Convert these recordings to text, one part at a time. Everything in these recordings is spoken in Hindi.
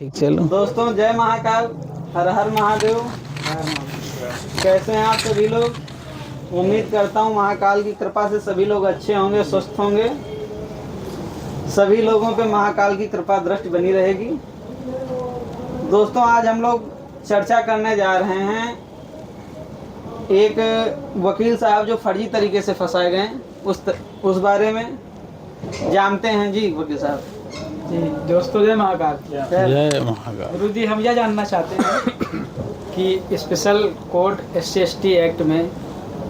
ठीक, चलो। दोस्तों, जय महाकाल, हर हर महादेव। कैसे हैं आप सभी लोग? उम्मीद करता हूँ महाकाल की कृपा से सभी लोग अच्छे होंगे, स्वस्थ होंगे। सभी लोगों पे महाकाल की कृपा दृष्टि बनी रहेगी। दोस्तों, आज हम लोग चर्चा करने जा रहे हैं एक वकील साहब जो फर्जी तरीके से फंसाए गए उस बारे में जानते हैं। जी वकील साहब। जी दोस्तों, जय महाकाल। जय महाकाल। गुरु जी, हम यह जानना चाहते हैं कि स्पेशल कोर्ट SC/ST एक्ट में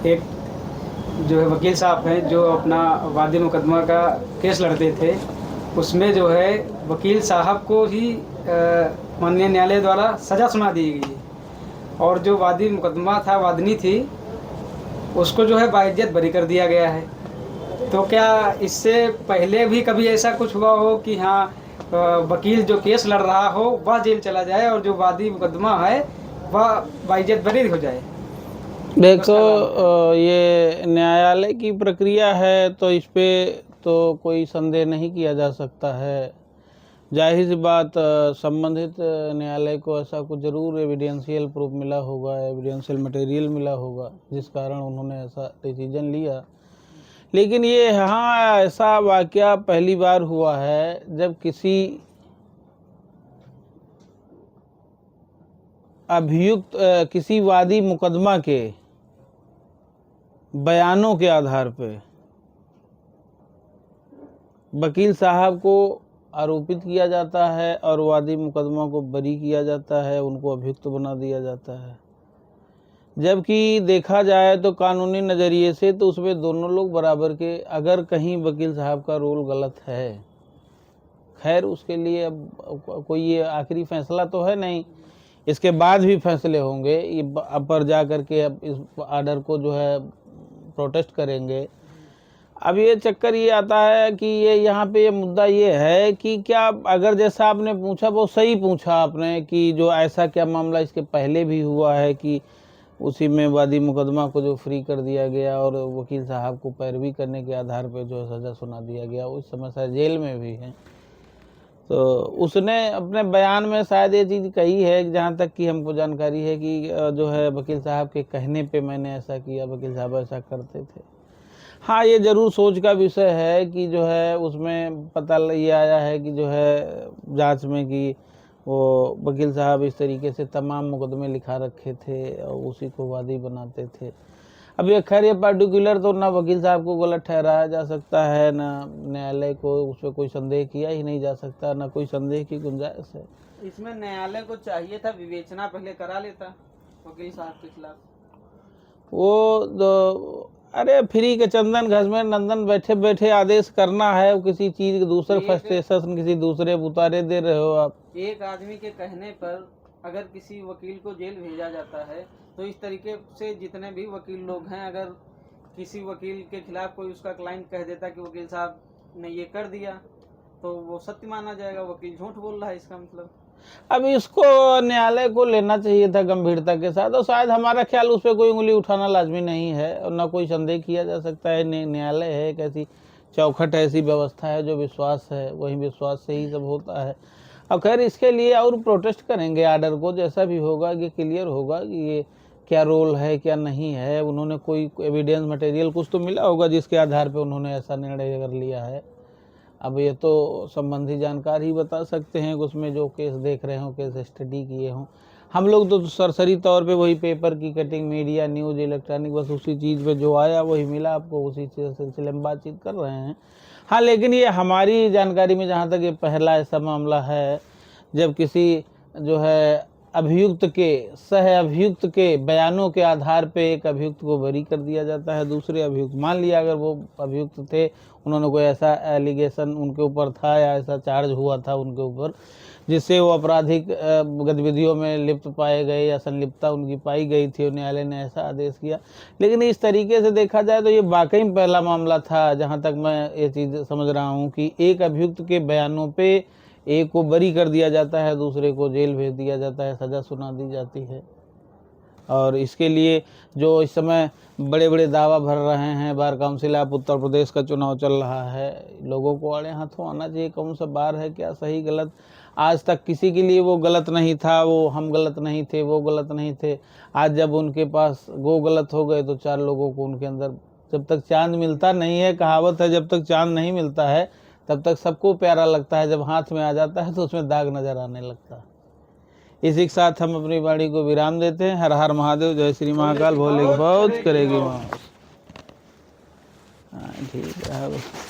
एक जो है वकील साहब हैं जो अपना वादी मुकदमा का केस लड़ते थे, उसमें जो है वकील साहब को ही माननीय न्यायालय द्वारा सज़ा सुना दी गई है और जो वादी मुकदमा था, वादनी थी, उसको जो है बाइज्जत बरी कर दिया गया है। तो क्या इससे पहले भी कभी ऐसा कुछ हुआ हो कि हाँ वकील जो केस लड़ रहा हो वह जेल चला जाए और जो वादी मुकदमा है वह बाइज्जत बरी हो जाए? देखो, ये न्यायालय की प्रक्रिया है तो इस पे तो कोई संदेह नहीं किया जा सकता है। जाहिर सी बात, संबंधित न्यायालय को ऐसा कुछ ज़रूर एविडेंशियल प्रूफ मिला होगा, एविडेंशियल मटेरियल मिला होगा जिस कारण उन्होंने ऐसा डिसीजन लिया। लेकिन ये हाँ, ऐसा वाकया पहली बार हुआ है जब किसी अभियुक्त किसी वादी मुकदमा के बयानों के आधार पे वकील साहब को आरोपित किया जाता है और वादी मुकदमा को बरी किया जाता है, उनको अभियुक्त बना दिया जाता है। जबकि देखा जाए तो कानूनी नज़रिए से तो उसमें दोनों लोग बराबर के, अगर कहीं वकील साहब का रोल गलत है, खैर उसके लिए अब कोई ये आखिरी फैसला तो है नहीं, इसके बाद भी फैसले होंगे। ये अब पर जा कर के अब इस आर्डर को जो है प्रोटेस्ट करेंगे। अब ये चक्कर ये आता है कि ये यहाँ पे ये मुद्दा ये है कि क्या, अगर जैसा आपने पूछा वो सही पूछा आपने कि जो ऐसा क्या मामला इसके पहले भी हुआ है कि उसी में वादी मुकदमा को जो फ्री कर दिया गया और वकील साहब को पैरवी करने के आधार पे जो सज़ा सुना दिया गया, उस समय शायद जेल में भी है। तो उसने अपने बयान में शायद ये चीज़ कही है, जहाँ तक कि हमको जानकारी है कि जो है वकील साहब के कहने पे मैंने ऐसा किया, वकील साहब ऐसा करते थे। हाँ, ये ज़रूर सोच का विषय है कि जो है उसमें पता ये आया है कि जो है जांच में कि वो वकील साहब इस तरीके से तमाम मुकदमे लिखा रखे थे और उसी को वादी बनाते थे। अब ये खैर ये पर्टिकुलर तो ना वकील साहब को गलत ठहराया जा सकता है, ना न्यायालय को उस पर कोई संदेह किया ही नहीं जा सकता, ना कोई संदेह की गुंजाइश है। इसमें न्यायालय को चाहिए था विवेचना पहले करा लेता वकील साहब के खिलाफ। वो अरे फ्री के चंदन घस में नंदन बैठे बैठे आदेश करना है, वो किसी चीज के दूसरे फ्रस्ट्रेशन किसी दूसरे उतारे दे रहे हो आप। एक आदमी के कहने पर अगर किसी वकील को जेल भेजा जाता है तो इस तरीके से जितने भी वकील लोग हैं, अगर किसी वकील के खिलाफ कोई उसका क्लाइंट कह देता कि वकील साहब ने ये कर दिया तो वो सत्य माना जाएगा, वकील झूठ बोल रहा है, इसका मतलब। अब इसको न्यायालय को लेना चाहिए था गंभीरता के साथ, और शायद हमारा ख्याल उस पर कोई उंगली उठाना लाजमी नहीं है और ना कोई संदेह किया जा सकता है। न्यायालय है एक ऐसी चौखट, ऐसी व्यवस्था है जो विश्वास है, वही विश्वास से ही सब होता है। अब खैर इसके लिए और प्रोटेस्ट करेंगे आर्डर को, जैसा भी होगा ये क्लियर होगा कि ये क्या रोल है क्या नहीं है। उन्होंने कोई एविडेंस मटेरियल कुछ तो मिला होगा जिसके आधार पर उन्होंने ऐसा निर्णय कर लिया है। अब ये तो संबंधी जानकार ही बता सकते हैं, उसमें जो केस देख रहे हों, केस स्टडी किए हों। हम लोग तो सरसरी तौर पे वही पेपर की कटिंग, मीडिया, न्यूज़, इलेक्ट्रॉनिक, बस उसी चीज़ पे जो आया वही मिला आपको, उसी सिलसिले में बातचीत कर रहे हैं। हाँ, लेकिन ये हमारी जानकारी में जहाँ तक ये पहला ऐसा मामला है जब किसी जो है अभियुक्त के सह अभियुक्त के बयानों के आधार पे एक अभियुक्त को बरी कर दिया जाता है। दूसरे अभियुक्त, मान लिया अगर वो अभियुक्त थे, उन्होंने कोई ऐसा एलिगेशन उनके ऊपर था या ऐसा चार्ज हुआ था उनके ऊपर जिससे वो आपराधिक गतिविधियों में लिप्त पाए गए या संलिप्तता उनकी पाई गई थी, न्यायालय ने ऐसा आदेश किया। लेकिन इस तरीके से देखा जाए तो ये वाकई में पहला मामला था, जहाँ तक मैं ये चीज़ समझ रहा हूँ कि एक अभियुक्त के बयानों पे एक को बरी कर दिया जाता है, दूसरे को जेल भेज दिया जाता है, सज़ा सुना दी जाती है। और इसके लिए जो इस समय बड़े बड़े दावा भर रहे हैं, bar council of Uttar Pradesh का चुनाव चल रहा है, लोगों को आड़े हाथों आना चाहिए कौन सा बार है, क्या सही गलत। आज तक किसी के लिए वो गलत नहीं था, वो हम गलत नहीं थे, वो गलत नहीं थे। आज जब उनके पास वो गलत हो गए तो 4 लोगों को उनके अंदर, जब तक चांद मिलता नहीं है, कहावत है जब तक चांद नहीं मिलता है तब तक सबको प्यारा लगता है, जब हाथ में आ जाता है तो उसमें दाग नजर आने लगता है। इसी के साथ हम अपनी वाणी को विराम देते हैं। हर हर महादेव, जय श्री महाकाल, भोले बहुत करेगी माँ। हाँ ठीक है।